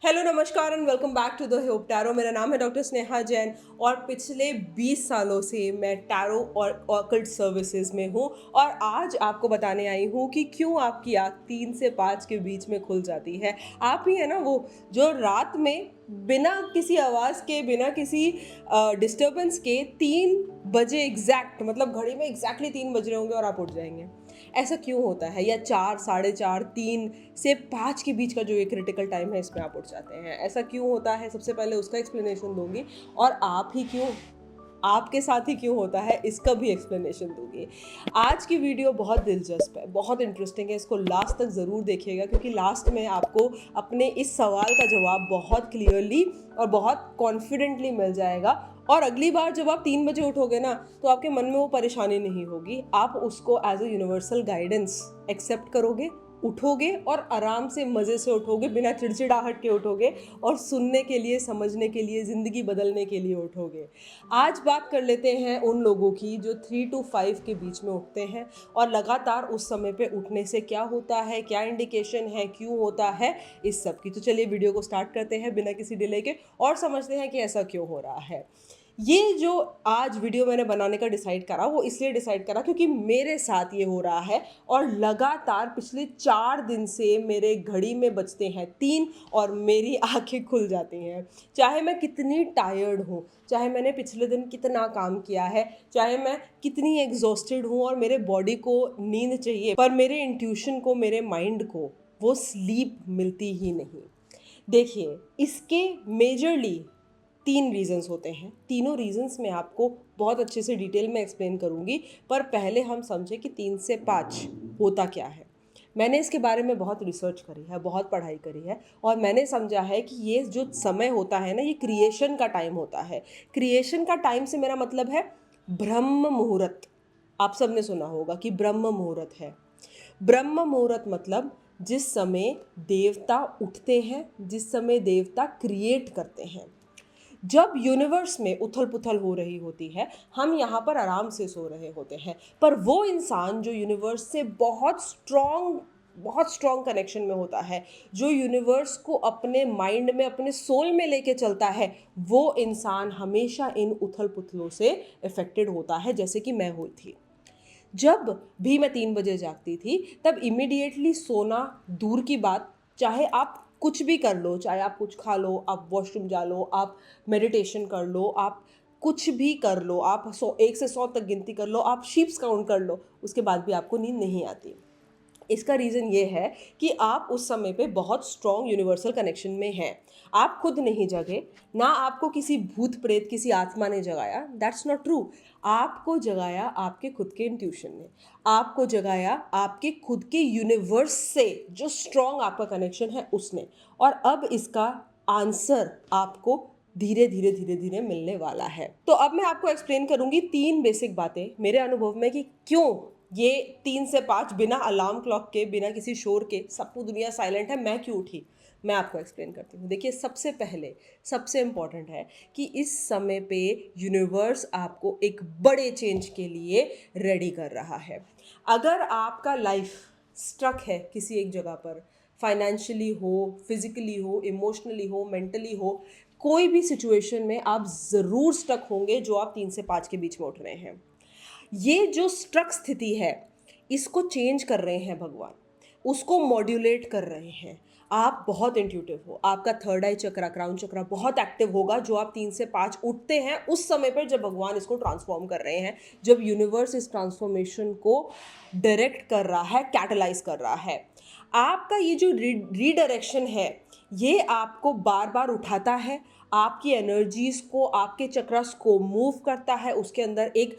Hello नमस्कार and welcome back to the hope tarot. मेरा नाम है डॉक्टर स्नेहा जैन और पिछले 20 सालों से मैं टैरो और ऑकल्ट सर्विसेज में हूँ और आज आपको बताने आई हूँ कि क्यों आपकी आँख 3 से 5 के बीच में खुल जाती है। आप ही है ना वो जो रात में बिना किसी आवाज़ के, बिना किसी डिस्टर्बेंस के 3 बजे एग्जैक्ट, मतलब घड़ी में एग्जैक्टली 3 बज रहे होंगे और आप उठ जाएंगे। ऐसा क्यों होता है? या 4, साढ़े 4, 3 से 5 के बीच का जो ये क्रिटिकल टाइम है इसमें आप उठ जाते हैं, ऐसा क्यों होता है? सबसे पहले उसका एक्सप्लेनेशन दूंगी और आपके साथ ही क्यों होता है इसका भी एक्सप्लेनेशन दूंगी। आज की वीडियो बहुत दिलचस्प है, बहुत इंटरेस्टिंग है, इसको लास्ट तक ज़रूर देखिएगा क्योंकि लास्ट में आपको अपने इस सवाल का जवाब बहुत क्लियरली और बहुत कॉन्फिडेंटली मिल जाएगा। और अगली बार जब आप 3 बजे उठोगे ना तो आपके मन में वो परेशानी नहीं होगी, आप उसको as a universal guidance accept करोगे, उठोगे और आराम से मज़े से उठोगे, बिना चिड़चिड़ाहट के उठोगे और सुनने के लिए, समझने के लिए, ज़िंदगी बदलने के लिए उठोगे। आज बात कर लेते हैं उन लोगों की जो 3 to 5 के बीच में उठते हैं और लगातार उस समय पे उठने से क्या होता है, क्या इंडिकेशन है, क्यों होता है, इस सब की। तो चलिए वीडियो को स्टार्ट करते हैं बिना किसी डिले के और समझते हैं कि ऐसा क्यों हो रहा है। ये जो आज वीडियो मैंने बनाने का डिसाइड करा वो इसलिए डिसाइड करा क्योंकि मेरे साथ ये हो रहा है और लगातार पिछले 4 दिन से मेरे घड़ी में बजते हैं 3 और मेरी आंखें खुल जाती हैं। चाहे मैं कितनी टायर्ड हूँ, चाहे मैंने पिछले दिन कितना काम किया है, चाहे मैं कितनी एग्जॉस्टेड हूँ और मेरे बॉडी को नींद चाहिए, पर मेरे इंट्यूशन को, मेरे माइंड को वो स्लीप मिलती ही नहीं। देखिए, इसके मेजरली 3 रीज़न्स होते हैं। तीनों रीज़न्स मैं आपको बहुत अच्छे से डिटेल में एक्सप्लेन करूँगी, पर पहले हम समझें कि 3 से 5 होता क्या है। मैंने इसके बारे में बहुत रिसर्च करी है, बहुत पढ़ाई करी है और मैंने समझा है कि ये जो समय होता है ना, ये क्रिएशन का टाइम होता है। क्रिएशन का टाइम से मेरा मतलब है ब्रह्म मुहूर्त। आप सब ने सुना होगा कि ब्रह्म मुहूर्त है। ब्रह्म मुहूर्त मतलब जिस समय देवता उठते हैं, जिस समय देवता क्रिएट करते हैं। जब यूनिवर्स में उथल पुथल हो रही होती है, हम यहाँ पर आराम से सो रहे होते हैं, पर वो इंसान जो यूनिवर्स से बहुत स्ट्रॉन्ग कनेक्शन में होता है, जो यूनिवर्स को अपने माइंड में, अपने सोल में लेके चलता है, वो इंसान हमेशा इन उथल पुथलों से इफेक्टेड होता है, जैसे कि मैं हुई थी। जब भी मैं 3 बजे जागती थी तब इमिडिएटली सोना दूर की बात, चाहे आप कुछ भी कर लो, चाहे आप कुछ खा लो, आप वॉशरूम जा लो, आप मेडिटेशन कर लो, आप कुछ भी कर लो, आप 1 से 100 तक गिनती कर लो, आप शीप्स काउंट कर लो, उसके बाद भी आपको नींद नहीं आती। इसका रीज़न ये है कि आप उस समय पे बहुत स्ट्रॉन्ग यूनिवर्सल कनेक्शन में हैं। आप खुद नहीं जगे, ना आपको किसी भूत प्रेत, किसी आत्मा ने जगाया, दैट्स नॉट ट्रू। आपको जगाया आपके खुद के इंट्यूशन ने, आपको जगाया आपके खुद के यूनिवर्स से, जो स्ट्रॉन्ग आपका कनेक्शन है उसने। और अब इसका आंसर आपको धीरे धीरे धीरे धीरे मिलने वाला है। तो अब मैं आपको एक्सप्लेन करूंगी 3 बेसिक बातें मेरे अनुभव में कि क्यों ये 3 से 5 बिना अलार्म क्लॉक के, बिना किसी शोर के, सब दुनिया साइलेंट है, मैं क्यों उठी। मैं आपको एक्सप्लेन करती हूँ। देखिए, सबसे पहले सबसे इम्पॉर्टेंट है कि इस समय पे यूनिवर्स आपको एक बड़े चेंज के लिए रेडी कर रहा है। अगर आपका लाइफ स्ट्रक है किसी एक जगह पर, फाइनेंशियली हो, फिजिकली हो, इमोशनली हो, मेंटली हो, कोई भी सिचुएशन में आप ज़रूर स्टक होंगे जो आप 3 से 5 के बीच में उठ रहे हैं। ये जो स्ट्रक स्थिति है, इसको चेंज कर रहे हैं भगवान, उसको मॉड्यूलेट कर रहे हैं। आप बहुत इंट्यूटिव हो, आपका थर्ड आई चक्रा, क्राउन चक्रा बहुत एक्टिव होगा जो आप 3 से 5 उठते हैं उस समय पर, जब भगवान इसको ट्रांसफॉर्म कर रहे हैं, जब यूनिवर्स इस ट्रांसफॉर्मेशन को डायरेक्ट कर रहा है, कैटलाइज कर रहा है। आपका ये जो रीडायरेक्शन है, ये आपको बार बार उठाता है, आपकी एनर्जीज को, आपके चक्रास को मूव करता है, उसके अंदर एक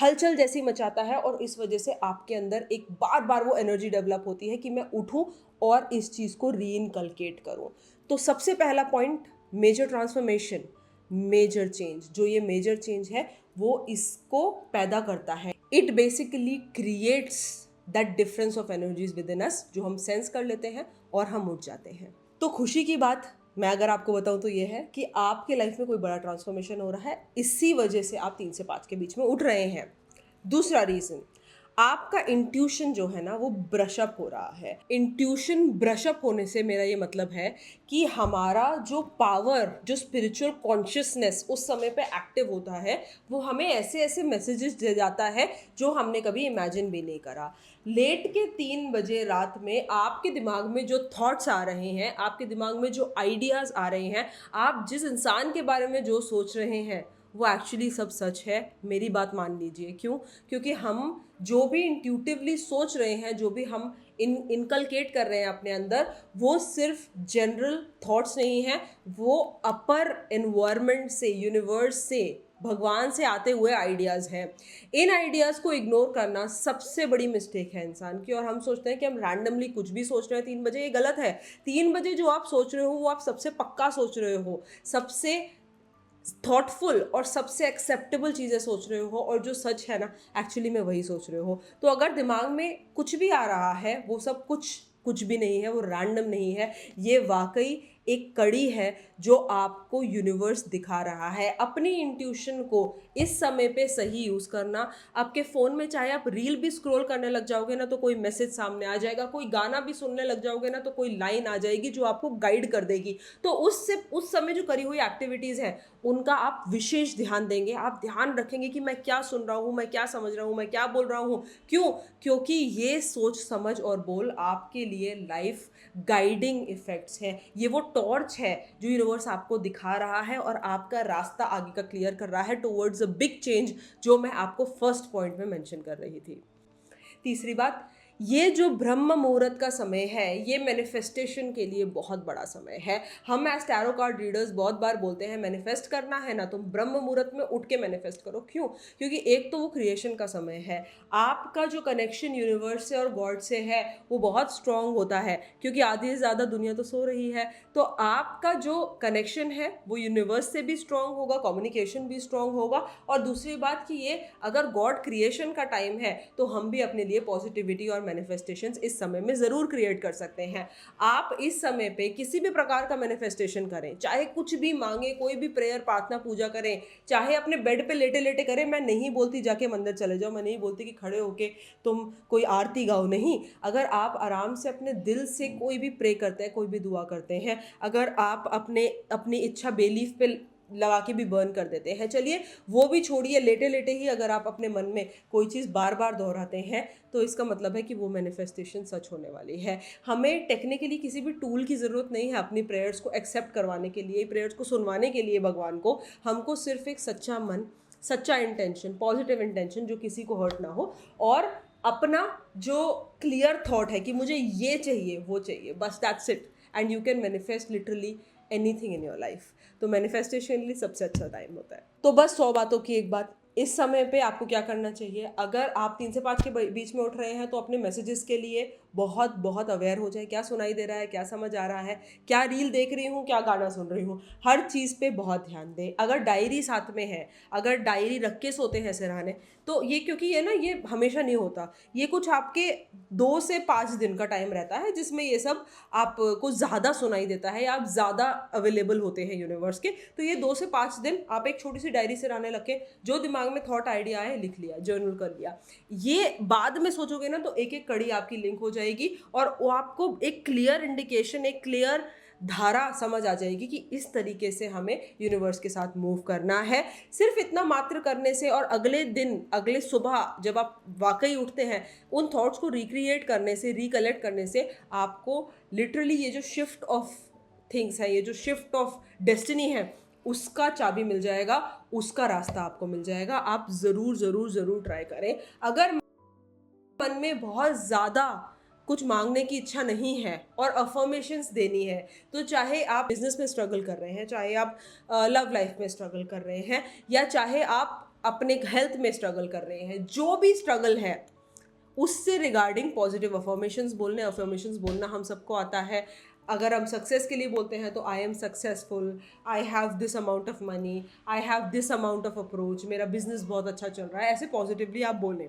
हलचल जैसी मचाता है और इस वजह से आपके अंदर एक बार बार वो एनर्जी डेवलप होती है कि मैं उठूं और इस चीज़ को रीइनकलकेट करूं। तो सबसे पहला point, major transformation, major change, जो ये मेजर चेंज है वो इसको पैदा करता है। It basically creates that difference of energies within us, जो हम सेंस कर लेते हैं और हम उठ जाते हैं। तो खुशी की बात मैं अगर आपको बताऊं तो ये है कि आपके लाइफ में कोई बड़ा ट्रांसफॉर्मेशन हो रहा है, इसी वजह से आप 3 से 5 के बीच में उठ रहे हैं। दूसरा रीज़न, आपका इंट्यूशन जो है ना वो ब्रश अप हो रहा है। इंट्यूशन ब्रश अप होने से मेरा ये मतलब है कि हमारा जो पावर, जो स्पिरिचुअल कॉन्शियसनेस उस समय पे एक्टिव होता है, वो हमें ऐसे ऐसे मैसेजेस दे जाता है जो हमने कभी इमेजिन भी नहीं करा। लेट के 3 बजे रात में आपके दिमाग में जो थॉट्स आ रहे हैं, आपके दिमाग में जो आइडियाज़ आ रहे हैं, आप जिस इंसान के बारे में जो सोच रहे हैं, वो एक्चुअली सब सच है। मेरी बात मान लीजिए। क्यों? क्योंकि हम जो भी इंट्यूटिवली सोच रहे हैं, जो भी हम इनकलकेट कर रहे हैं अपने अंदर, वो सिर्फ जनरल थॉट्स नहीं हैं, वो अपर एनवायरनमेंट से, यूनिवर्स से, भगवान से आते हुए आइडियाज़ हैं। इन आइडियाज़ को इग्नोर करना सबसे बड़ी मिस्टेक है इंसान की, और हम सोचते हैं कि हम रैंडमली कुछ भी सोच रहे हैं 3 बजे। ये गलत है। 3 बजे जो आप सोच रहे हो वो आप सबसे पक्का सोच रहे हो, सबसे थॉटफुल और सबसे एक्सेप्टेबल चीज़ें सोच रहे हो, और जो सच है ना, एक्चुअली में वही सोच रहे हो। तो अगर दिमाग में कुछ भी आ रहा है, वो सब कुछ भी नहीं है, वो रैंडम नहीं है। ये वाकई एक कड़ी है जो आपको यूनिवर्स दिखा रहा है। अपनी इंट्यूशन को इस समय पे सही यूज़ करना। आपके फ़ोन में चाहे आप रील भी स्क्रॉल करने लग जाओगे ना तो कोई मैसेज सामने आ जाएगा, कोई गाना भी सुनने लग जाओगे ना तो कोई लाइन आ जाएगी जो आपको गाइड कर देगी। तो उससे उस समय जो करी हुई एक्टिविटीज़ हैं उनका आप विशेष ध्यान देंगे। आप ध्यान रखेंगे कि मैं क्या सुन रहा हूँ, मैं क्या समझ रहा हूँ, मैं क्या बोल रहा हूँ। क्यों? क्योंकि ये सोच, समझ और बोल आपके लिए लाइफ गाइडिंग इफ़ेक्ट्स हैं। ये वो टॉर्च है जो यूनिवर्स आपको दिखा रहा है और आपका रास्ता आगे का क्लियर कर रहा है टुवर्ड्स अ बिग चेंज, जो मैं आपको फर्स्ट पॉइंट में मेंशन कर रही थी। तीसरी बात, ये जो ब्रह्म मुहूर्त का समय है, ये मैनिफेस्टेशन के लिए बहुत बड़ा समय है। हम एज टैरो कार्ड रीडर्स बहुत बार बोलते हैं मैनिफेस्ट करना है ना, तुम ब्रह्म मुहूर्त में उठ के मैनिफेस्ट करो। क्यों? क्योंकि एक तो वो क्रिएशन का समय है, आपका जो कनेक्शन यूनिवर्स से और गॉड से है वो बहुत स्ट्रांग होता है, क्योंकि आधी से ज़्यादा दुनिया तो सो रही है। तो आपका जो कनेक्शन है वो यूनिवर्स से भी स्ट्रांग होगा, कम्युनिकेशन भी स्ट्रांग होगा। और दूसरी बात कि ये अगर गॉड क्रिएशन का टाइम है तो हम भी अपने लिए पॉजिटिविटी और मैनिफेस्टेशंस इस समय में ज़रूर क्रिएट कर सकते हैं। आप इस समय पे किसी भी प्रकार का मैनिफेस्टेशन करें, चाहे कुछ भी मांगे, कोई भी प्रेयर, प्रार्थना, पूजा करें, चाहे अपने बेड पे लेटे लेटे करें। मैं नहीं बोलती जाके मंदिर चले जाओ, मैं नहीं बोलती कि खड़े होके तुम कोई आरती गाओ, नहीं। अगर आप आराम से अपने दिल से कोई भी प्रे करते हैं, कोई भी दुआ करते हैं, अगर आप अपनी इच्छा बेलीफ पे लगा के भी बर्न कर देते हैं, चलिए वो भी छोड़िए, लेटे लेटे ही अगर आप अपने मन में कोई चीज़ बार बार दोहराते हैं तो इसका मतलब है कि वो मैनिफेस्टेशन सच होने वाली है। हमें टेक्निकली किसी भी टूल की ज़रूरत नहीं है अपनी प्रेयर्स को एक्सेप्ट करवाने के लिए, प्रेयर्स को सुनवाने के लिए भगवान को। हमको सिर्फ एक सच्चा मन, सच्चा इंटेंशन, पॉजिटिव इंटेंशन जो किसी को हर्ट ना हो, और अपना जो क्लियर थॉट है कि मुझे ये चाहिए, वो चाहिए, बस that's it, and you can manifest literally anything in your life. तो मैनिफेस्टेशन के लिए सबसे अच्छा टाइम होता है। तो बस 100 बातों की एक बात, इस समय पे आपको क्या करना चाहिए? अगर आप 3 से 5 के बीच में उठ रहे हैं तो अपने मैसेजेस के लिए बहुत बहुत अवेयर हो जाए। क्या सुनाई दे रहा है, क्या समझ आ रहा है, क्या रील देख रही हूँ, क्या गाना सुन रही हूँ, हर चीज़ पे बहुत ध्यान दें। अगर डायरी साथ में है, अगर डायरी रख के सोते हैं सिरहाने, तो ये, क्योंकि ये ना, ये हमेशा नहीं होता, ये कुछ आपके 2 से 5 दिन का टाइम रहता है जिसमें ये सब आपको ज़्यादा सुनाई देता है या आप ज़्यादा अवेलेबल होते हैं यूनिवर्स के। तो ये 2 से 5 दिन आप एक छोटी सी डायरी से रहने लगे, जो दिमाग में थॉट आइडिया है लिख लिया, जर्नल कर लिया। ये बाद में सोचोगे ना तो एक एक कड़ी आपकी लिंक हो जाएगी, और वो आपको एक क्लियर इंडिकेशन, एक क्लियर धारा समझ आ जाएगी कि इस तरीके से हमें यूनिवर्स के साथ मूव करना है। सिर्फ इतना मात्र करने से और अगले दिन, अगले सुबह जब आप वाकई उठते हैं, उन थॉट्स को रिक्रिएट करने से, रिकलेक्ट करने से आपको लिटरली ये जो शिफ्ट ऑफ थिंग्स है, ये जो शिफ्ट ऑफ डेस्टिनी है, उसका चाबी मिल जाएगा, उसका रास्ता आपको मिल जाएगा। आप ज़रूर ज़रूर ज़रूर ट्राई करें। अगर मन में बहुत ज़्यादा कुछ मांगने की इच्छा नहीं है और अफर्मेशंस देनी है, तो चाहे आप बिजनेस में स्ट्रगल कर रहे हैं, चाहे आप लव लाइफ में स्ट्रगल कर रहे हैं, या चाहे आप अपने हेल्थ में स्ट्रगल कर रहे हैं, जो भी स्ट्रगल है उससे रिगार्डिंग पॉजिटिव अफर्मेशंस बोलने, अफर्मेशंस बोलना हम सबको आता है। अगर हम सक्सेस के लिए बोलते हैं तो I am successful, I have this amount of money, I have this amount of approach, मेरा बिजनेस बहुत अच्छा चल रहा है, ऐसे पॉजिटिवली आप बोलें।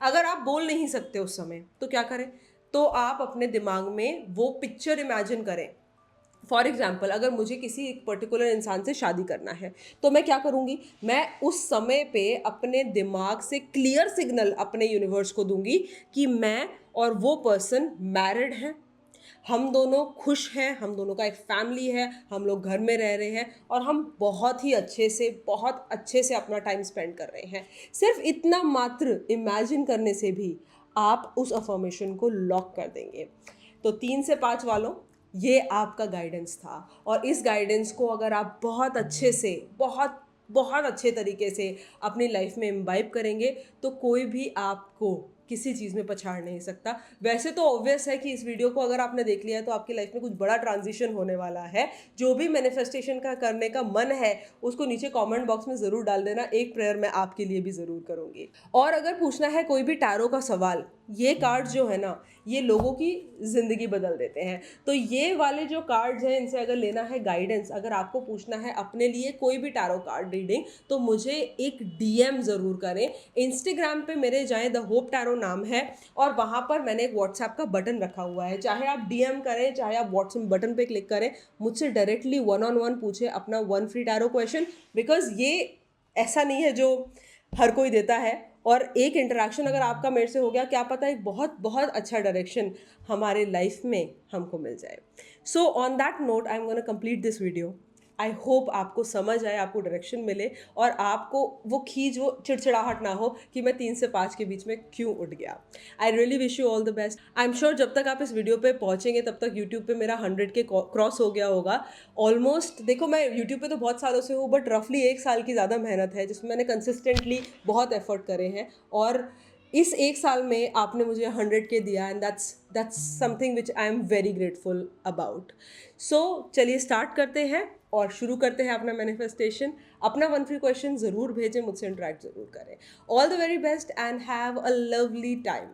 अगर आप बोल नहीं सकते उस समय तो क्या करें? तो आप अपने दिमाग में वो पिक्चर इमेजिन करें फॉर एग्जाम्पल अगर मुझे किसी एक पर्टिकुलर इंसान से शादी करना है तो मैं क्या करूँगी, मैं उस समय पे अपने दिमाग से क्लियर सिग्नल अपने यूनिवर्स को दूंगी कि मैं और वो पर्सन मैरिड हैं, हम दोनों खुश हैं, हम दोनों का एक फैमिली है, हम लोग घर में रह रहे हैं और हम बहुत ही अच्छे से बहुत अच्छे से अपना टाइम स्पेंड कर रहे हैं। सिर्फ इतना मात्र इमेजिन करने से भी आप उस अफर्मेशन को लॉक कर देंगे। तो 3 से 5 वालों, ये आपका गाइडेंस था और इस गाइडेंस को अगर आप बहुत अच्छे से बहुत बहुत अच्छे तरीके से अपनी लाइफ में इम्बाइब करेंगे तो कोई भी आपको किसी चीज़ में पछाड़ नहीं सकता। वैसे तो ऑब्वियस है कि इस वीडियो को अगर आपने देख लिया है तो आपकी लाइफ में कुछ बड़ा ट्रांजिशन होने वाला है। जो भी मैनिफेस्टेशन का करने का मन है उसको नीचे कमेंट बॉक्स में ज़रूर डाल देना, एक प्रेयर मैं आपके लिए भी ज़रूर करूँगी। और अगर पूछना है कोई भी टैरो का सवाल, ये कार्ड जो है ना, ये लोगों की ज़िंदगी बदल देते हैं। तो ये वाले जो कार्ड्स हैं इनसे अगर लेना है गाइडेंस, अगर आपको पूछना है अपने लिए कोई भी टैरो कार्ड रीडिंग, तो मुझे एक डीएम ज़रूर करें। इंस्टाग्राम पे मेरे जाएं, द होप टैरो नाम है, और वहाँ पर मैंने एक व्हाट्सएप का बटन रखा हुआ है। चाहे आप डीएम करें, चाहे आप व्हाट्सएप बटन पे क्लिक करें, मुझसे डायरेक्टली 1-on-1 पूछे अपना 1 फ्री टैरो क्वेश्चन। बिकॉज ये ऐसा नहीं है जो हर कोई देता है, और एक इंटरेक्शन अगर आपका मेरे से हो गया, क्या पता एक बहुत बहुत अच्छा डायरेक्शन हमारे लाइफ में हमको मिल जाए। So on that note I am gonna complete this video. I hope आपको समझ आए, आपको डायरेक्शन मिले और आपको वो खींच, वो चिड़चिड़ाहट ना हो कि मैं 3 से 5 के बीच में क्यों उठ गया। I really wish you all the best. I am sure जब तक आप इस वीडियो पे पहुंचेंगे तब तक यूट्यूब पे मेरा 100 के क्रॉस हो गया होगा ऑलमोस्ट। देखो, मैं यूट्यूब पे तो बहुत सालों से हूँ, बट रफली 1 साल की ज़्यादा मेहनत है जिसमें मैंने कंसिस्टेंटली बहुत एफर्ट करे हैं, और इस 1 साल में आपने मुझे 100 के दिया, and that's something which I am very grateful about. So चलिए स्टार्ट करते हैं और शुरू करते हैं अपना मैनिफेस्टेशन। अपना 1 फ्री क्वेश्चन ज़रूर भेजें, मुझसे इंटरेक्ट ज़रूर करें। All the very best and have a lovely time.